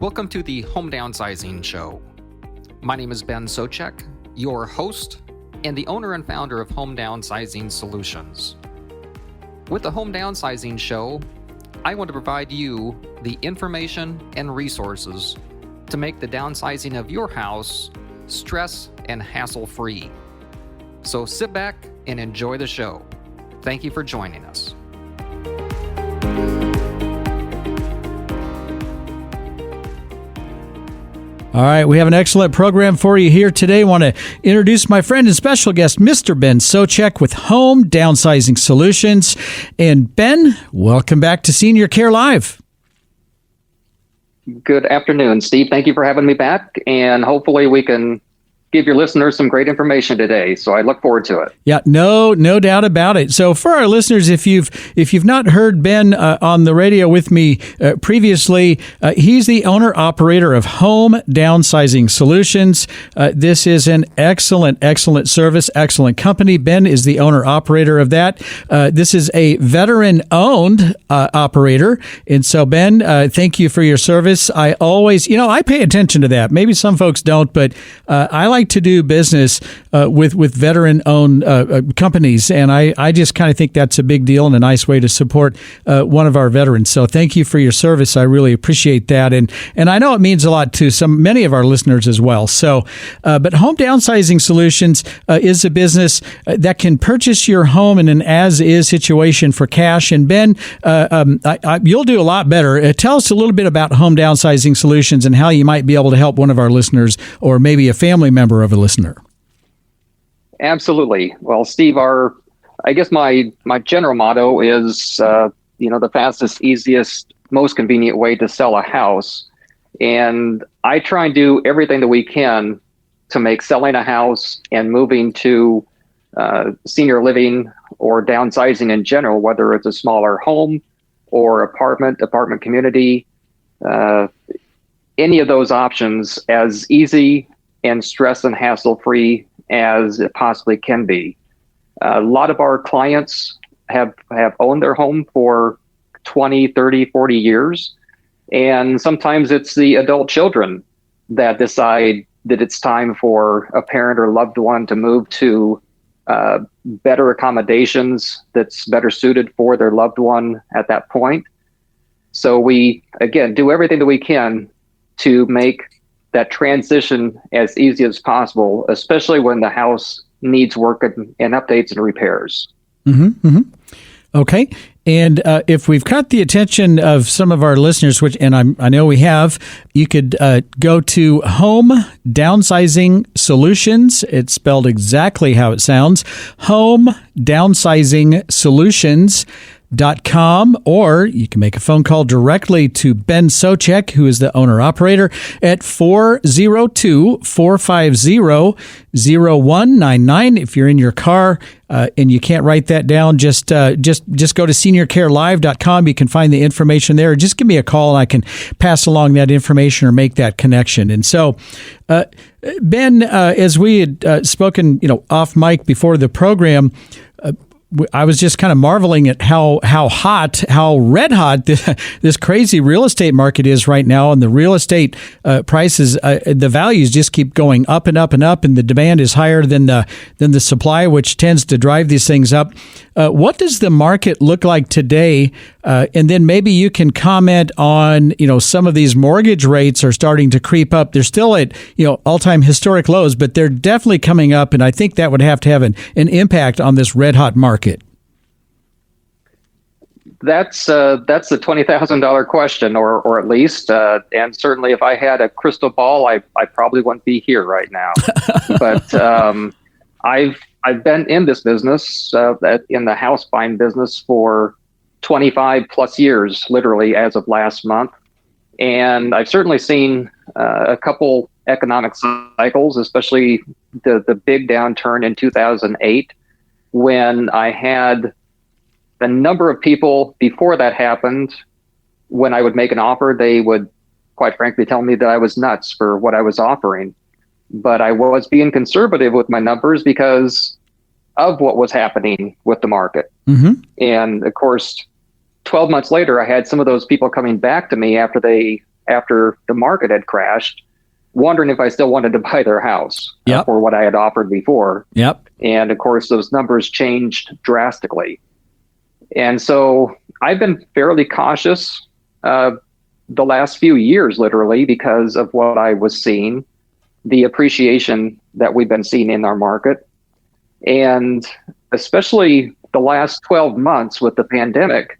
Welcome to the Home Downsizing Show. My name is Ben Souchek, your host and the owner and founder of Home Downsizing Solutions. With the Home Downsizing Show, I want to provide you the information and resources to make the downsizing of your house stress and hassle-free. So sit back and enjoy the show. Thank you for joining us. All right, we have an excellent program for you here today. I want to introduce my friend and special guest, Mr. Ben Souchek with Home Downsizing Solutions. And Ben, welcome back to Senior Care Live. Good afternoon, Steve. Thank you for having me back, and hopefully we can give your listeners some great information today. So I look forward to it. Yeah, no doubt about it. So for our listeners, if you've not heard Ben on the radio with me previously, he's the owner operator of Home Downsizing Solutions. This is an excellent service, excellent company. Ben is the owner operator of that. This is a veteran owned operator. And so Ben, thank you for your service. I always, I pay attention to that. Maybe some folks don't, but I like to do business with veteran-owned companies, and I just kind of think that's a big deal and a nice way to support one of our veterans. So thank you for your service. I really appreciate that, and I know it means a lot to many of our listeners as well. So, but Home Downsizing Solutions is a business that can purchase your home in an as-is situation for cash. And Ben, you'll do a lot better. Tell us a little bit about Home Downsizing Solutions and how you might be able to help one of our listeners or maybe a family member of a listener. Absolutely. Well, Steve, I guess my general motto is, the fastest, easiest, most convenient way to sell a house. And I try and do everything that we can to make selling a house and moving to senior living or downsizing in general, whether it's a smaller home or apartment community, any of those options as easy and stress and hassle-free as it possibly can be. A lot of our clients have owned their home for 20, 30, 40 years. And sometimes it's the adult children that decide that it's time for a parent or loved one to move to better accommodations that's better suited for their loved one at that point. So we, again, do everything that we can to make that transition as easy as possible, especially when the house needs work and updates and repairs. Mm-hmm, mm-hmm. Okay. And if we've caught the attention of some of our listeners, I know we have, you could go to Home Downsizing Solutions. It's spelled exactly how it sounds. Home Downsizing Solutions.com, or you can make a phone call directly to Ben Souchek, who is the owner-operator, at 402-450-0199. If you're in your car and you can't write that down, just go to seniorcarelive.com. You can find the information there. Just give me a call and I can pass along that information or make that connection. And so, Ben, as we had spoken, off mic before the program, I was just kind of marveling at how red hot this crazy real estate market is right now, and the real estate prices, the values just keep going up and up and up, and the demand is higher than the supply, which tends to drive these things up. What does the market look like today? And then maybe you can comment on, some of these mortgage rates are starting to creep up. They're still at, all-time historic lows, but they're definitely coming up. And I think that would have to have an impact on this red hot market. That's the $20,000 question, or at least, and certainly if I had a crystal ball, I probably wouldn't be here right now. But I've been in this business, in the house buying business for 25 plus years, literally as of last month. And I've certainly seen a couple economic cycles, especially the big downturn in 2008, when I had a number of people before that happened. When I would make an offer, they would quite frankly tell me that I was nuts for what I was offering. But I was being conservative with my numbers because of what was happening with the market. Mm-hmm. And of course, 12 months later, I had some of those people coming back to me after they after the market had crashed, wondering if I still wanted to buy their house for what I had offered before. Yep. And of course, those numbers changed drastically. And so I've been fairly cautious the last few years, literally, because of what I was seeing, the appreciation that we've been seeing in our market. And especially the last 12 months with the pandemic,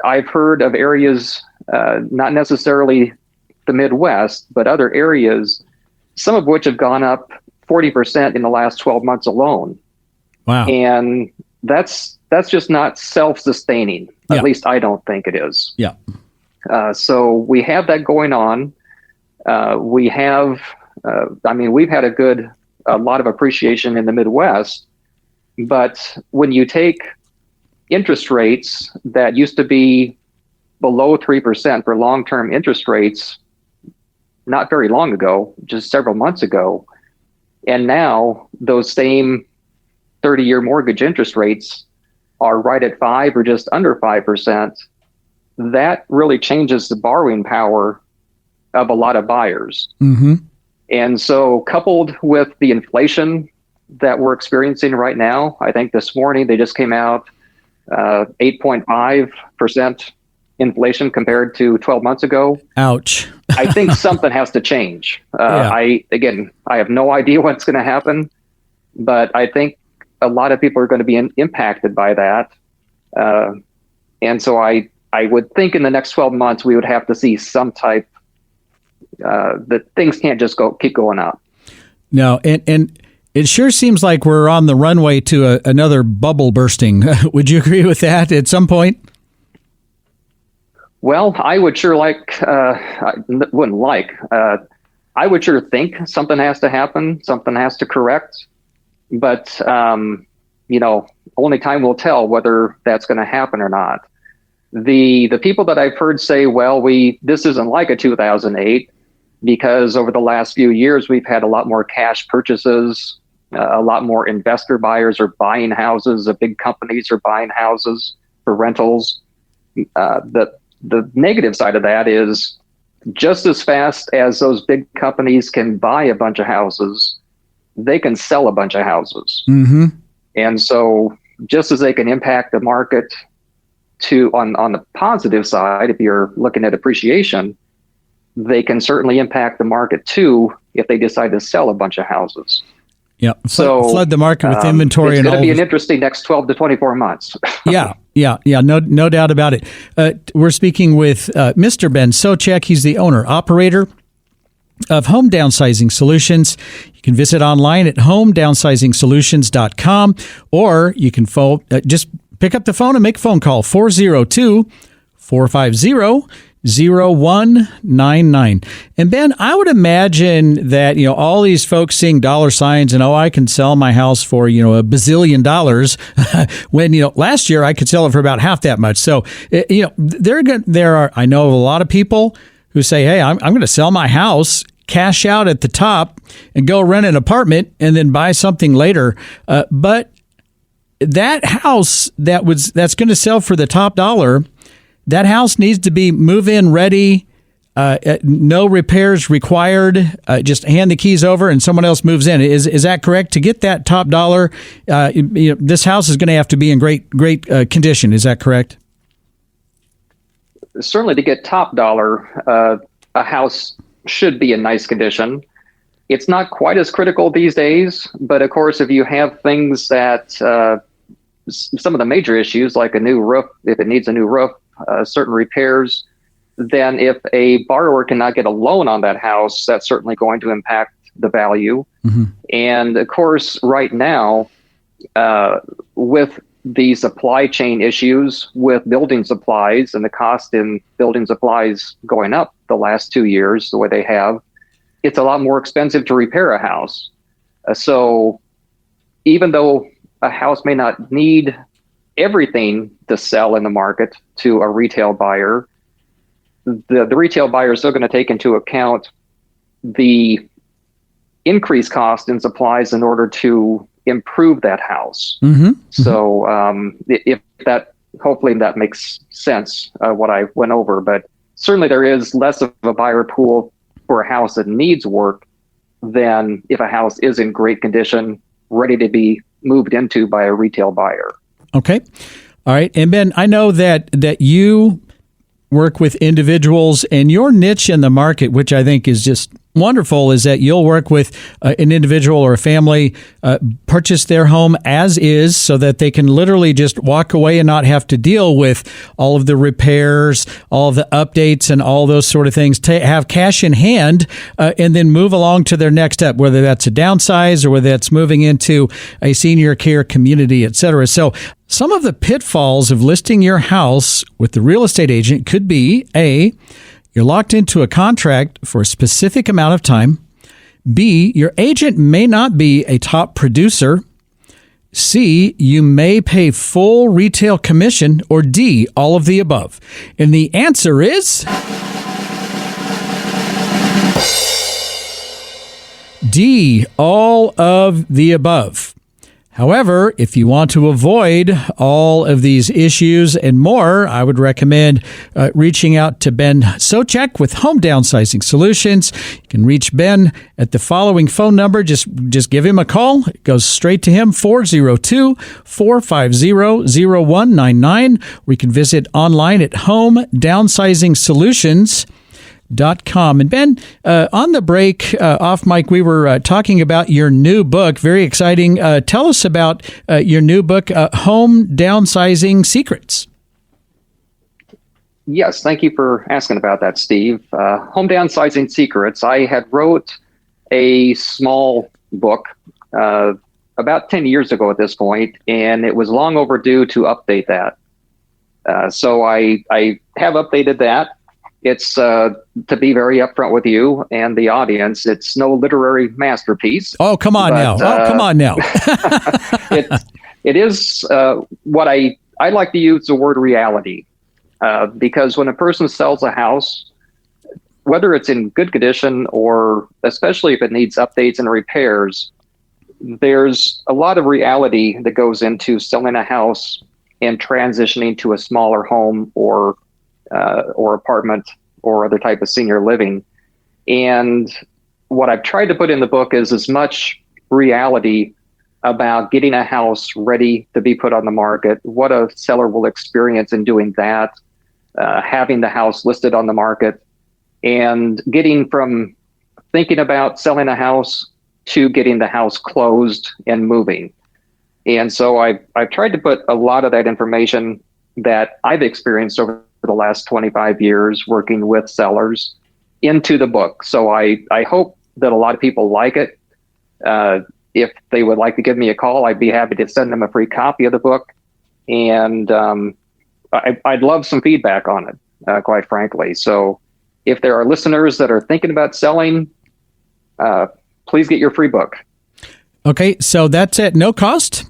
I've heard of areas, not necessarily the Midwest, but other areas, some of which have gone up 40% in the last 12 months alone. Wow. And that's just not self-sustaining. At least I don't think it is. Yeah. So we have that going on. We've had a lot of appreciation in the Midwest, but when you take interest rates that used to be below 3% for long-term interest rates not very long ago, just several months ago, and now those same 30-year mortgage interest rates are right at 5 or just under 5%, that really changes the borrowing power of a lot of buyers. Mm-hmm. And so coupled with the inflation that we're experiencing right now, I think this morning they just came out 8.5% inflation compared to 12 months ago. Ouch. I think something has to change. I have no idea what's going to happen, but I think a lot of people are going to be impacted by that. And so I would think in the next 12 months, we would have to see some type that things can't just keep going up. No, and it sure seems like we're on the runway to another bubble bursting. Would you agree with that at some point? Well, I would sure I would sure think something has to happen, something has to correct, but only time will tell whether that's going to happen or not. The people that I've heard say, well, this isn't like a 2008, because over the last few years, we've had a lot more cash purchases, a lot more investor buyers are buying houses, the big companies are buying houses for rentals. The negative side of that is just as fast as those big companies can buy a bunch of houses, they can sell a bunch of houses. Mm-hmm. And so just as they can impact the market on the positive side, if you're looking at appreciation, they can certainly impact the market too if they decide to sell a bunch of houses. Yeah, flood the market with inventory. It's going to be an interesting next 12 to 24 months. Yeah, no doubt about it. We're speaking with Mr. Ben Souchek. He's the owner-operator of Home Downsizing Solutions. You can visit online at homedownsizing-solutions.com, or you can just pick up the phone and make a phone call, 402-450-0199. And Ben, I would imagine that, all these folks seeing dollar signs and, I can sell my house for, $1 bazillion when, last year I could sell it for about half that much. So, I know a lot of people who say, hey, I'm going to sell my house, cash out at the top and go rent an apartment and then buy something later. But that house that's going to sell for the top dollar, that house needs to be move-in ready, no repairs required. Just hand the keys over and someone else moves in. Is that correct? To get that top dollar, this house is going to have to be in great condition. Is that correct? Certainly, to get top dollar, a house should be in nice condition. It's not quite as critical these days, but of course, if you have things that some of the major issues, like a new roof, if it needs a new roof, certain repairs, then if a borrower cannot get a loan on that house, that's certainly going to impact the value. Mm-hmm. And of course, right now, with the supply chain issues with building supplies and the cost in building supplies going up the last 2 years, the way they have, it's a lot more expensive to repair a house. So even though a house may not need everything to sell in the market to a retail buyer, the retail buyer is still going to take into account the increased cost in supplies in order to improve that house. Mm-hmm. So if that, hopefully that makes sense, what I went over, but certainly there is less of a buyer pool for a house that needs work than if a house is in great condition, ready to be moved into by a retail buyer. Okay. All right. And Ben, I know that you work with individuals, and your niche in the market, which I think is just wonderful, is that you'll work with an individual or a family, purchase their home as is so that they can literally just walk away and not have to deal with all of the repairs, all of the updates and all those sort of things, to have cash in hand and then move along to their next step, whether that's a downsize or whether that's moving into a senior care community, et cetera. So some of the pitfalls of listing your house with the real estate agent could be A, you're locked into a contract for a specific amount of time. B, your agent may not be a top producer. C, you may pay full retail commission. Or D, all of the above. And the answer is D, all of the above. However, if you want to avoid all of these issues and more, I would recommend reaching out to Ben Souchek with Home Downsizing Solutions. You can reach Ben at the following phone number. Just give him a call. It goes straight to him, 402-450-0199. Or you can visit online at homedownsizing.com. And Ben, on the break, off mic, we were talking about your new book. Very exciting. Tell us about your new book, Home Downsizing Secrets. Yes, thank you for asking about that, Steve. Home Downsizing Secrets. I had wrote a small book about 10 years ago at this point, and it was long overdue to update that. So I have updated that. It's, to be very upfront with you and the audience, it's no literary masterpiece. Oh, come on now. It is what I like to use the word reality, because when a person sells a house, whether it's in good condition or especially if it needs updates and repairs, there's a lot of reality that goes into selling a house and transitioning to a smaller home or apartment or other type of senior living. And what I've tried to put in the book is as much reality about getting a house ready to be put on the market, what a seller will experience in doing that, having the house listed on the market, and getting from thinking about selling a house to getting the house closed and moving. And so I've tried to put a lot of that information that I've experienced over the last 25 years working with sellers into the book. So I hope that a lot of people like it. If they would like to give me a call, I'd be happy to send them a free copy of the book. And I'd love some feedback on it, quite frankly. So if there are listeners that are thinking about selling, please get your free book. Okay, so that's at no cost?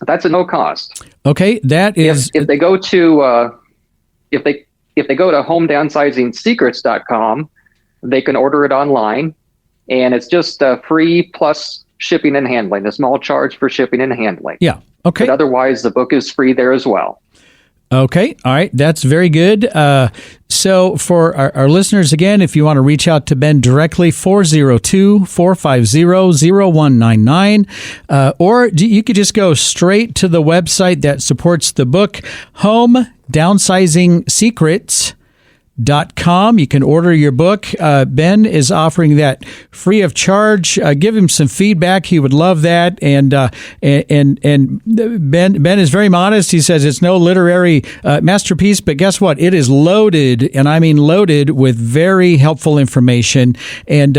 That's at no cost. Okay, that is. If they go to if they go to homedownsizing.secrets.com, they can order it online, and it's just free plus shipping and handling. A small charge for shipping and handling. Yeah. Okay. But otherwise, the book is free there as well. Okay. All right. That's very good. So for our listeners, again, if you want to reach out to Ben directly, 402-450-0199, or you could just go straight to the website that supports the book, Home Downsizing Secrets. .com. You can order your book. Ben is offering that free of charge. Give him some feedback. He would love that. And Ben is very modest. He says it's no literary masterpiece, but guess what? It is loaded, and I mean loaded, with very helpful information. And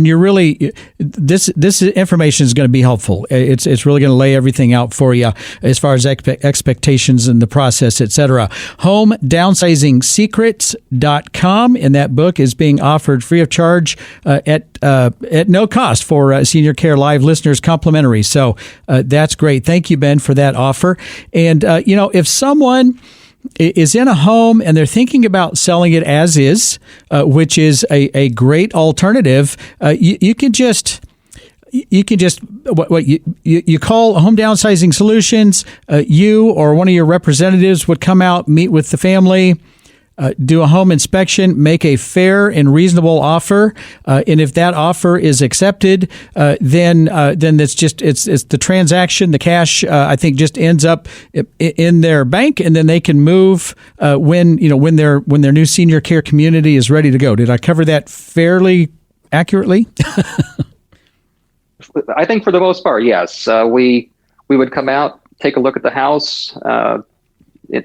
you're really, this information is going to be helpful. It's really going to lay everything out for you as far as expectations in the process, etc. Home Downsizing Secrets. And that book is being offered free of charge at no cost for Senior Care Live listeners, complimentary. So that's great. Thank you, Ben, for that offer. And if someone is in a home and they're thinking about selling it as is, which is a great alternative, you can just you call Home Downsizing Solutions. You or one of your representatives would come out, meet with the family, do a home inspection, make a fair and reasonable offer, and if that offer is accepted, then it's the transaction, the cash, I think, just ends up in their bank, and then they can move when their new senior care community is ready to go. Did I cover that fairly accurately? I think for the most part, yes. We would come out, take a look at the house,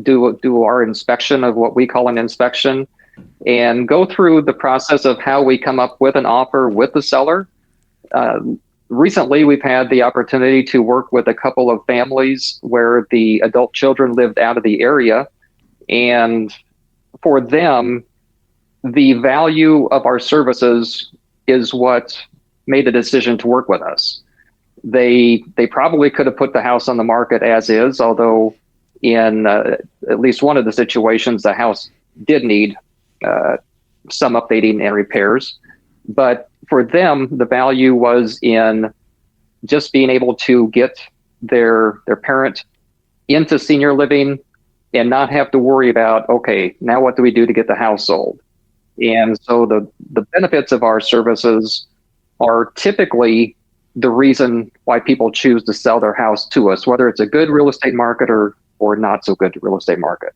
do our inspection of what we call an inspection, and go through the process of how we come up with an offer with the seller. Recently, we've had the opportunity to work with a couple of families where the adult children lived out of the area, and for them, the value of our services is what made the decision to work with us. They probably could have put the house on the market as is, although in at least one of the situations, the house did need some updating and repairs. But for them, the value was in just being able to get their parent into senior living and not have to worry about, okay, now what do we do to get the house sold? And so the benefits of our services are typically the reason why people choose to sell their house to us, whether it's a good real estate market or not so good real estate market.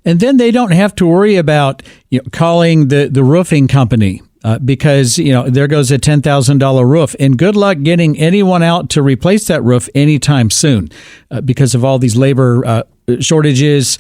And then they don't have to worry about calling the roofing company because there goes a $10,000 roof, and good luck getting anyone out to replace that roof anytime soon because of all these labor shortages,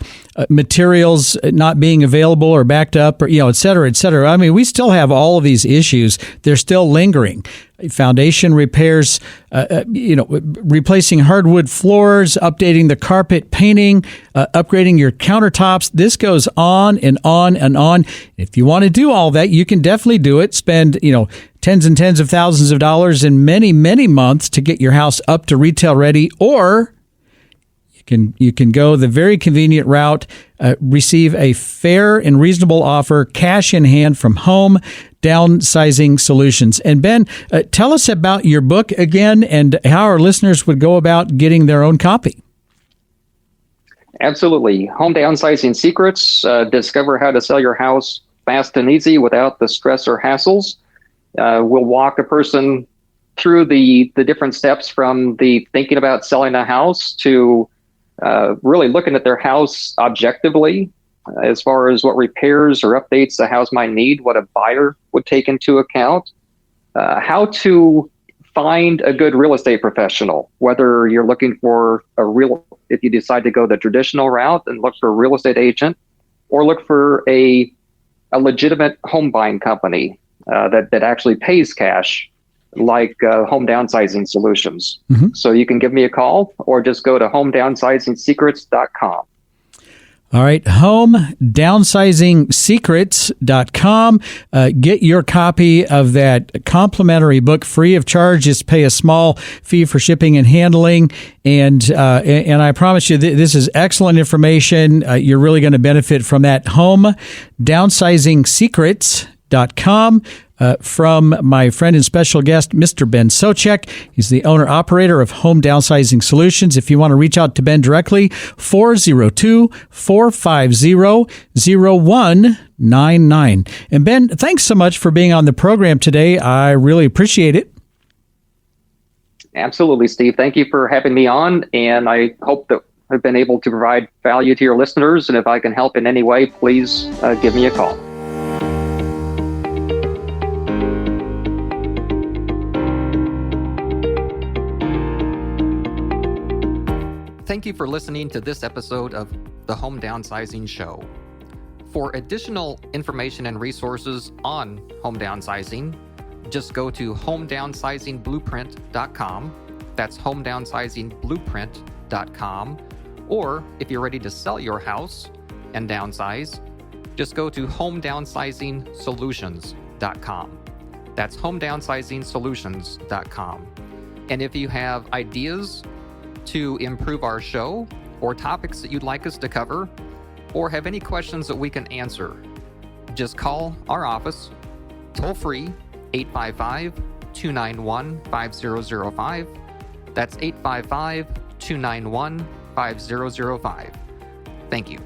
materials not being available or backed up, or et cetera, et cetera. I mean, we still have all of these issues. They're still lingering. Foundation repairs, replacing hardwood floors, updating the carpet, painting, upgrading your countertops. This goes on and on and on. If you want to do all that, you can definitely do it. Spend, tens and tens of thousands of dollars in many, many months to get your house up to retail ready, or you can go the very convenient route, receive a fair and reasonable offer, cash in hand from Home Downsizing Solutions. And Ben, tell us about your book again and how our listeners would go about getting their own copy. Absolutely. Home Downsizing Secrets. Discover how to sell your house fast and easy without the stress or hassles. We'll walk a person through the different steps from the thinking about selling a house to really looking at their house objectively as far as what repairs or updates the house might need, what a buyer would take into account, how to find a good real estate professional, whether you're looking for if you decide to go the traditional route and look for a real estate agent, or look for a legitimate home buying company that actually pays cash, like Home Downsizing Solutions. Mm-hmm. So you can give me a call or just go to homedownsizing-secrets.com. All right, homedownsizing-secrets.com. Get your copy of that complimentary book free of charge. Just pay a small fee for shipping and handling. And I promise you, this is excellent information. You're really going to benefit from that. homedownsizing-secrets.com. From my friend and special guest, Mr. Ben Souchek. He's the owner-operator of Home Downsizing Solutions. If you want to reach out to Ben directly, 402-450-0199. And Ben, thanks so much for being on the program today. I really appreciate it. Absolutely, Steve. Thank you for having me on, and I hope that I've been able to provide value to your listeners. And if I can help in any way, please give me a call. Thank you for listening to this episode of the Home Downsizing Show. For additional information and resources on home downsizing, just go to homedownsizing-blueprint.com. That's homedownsizing-blueprint.com. Or if you're ready to sell your house and downsize, just go to homedownsizing-solutions.com. That's homedownsizing-solutions.com. And if you have ideas to improve our show, or topics that you'd like us to cover, or have any questions that we can answer, just call our office toll free 855-291-5005. That's 855-291-5005. Thank you.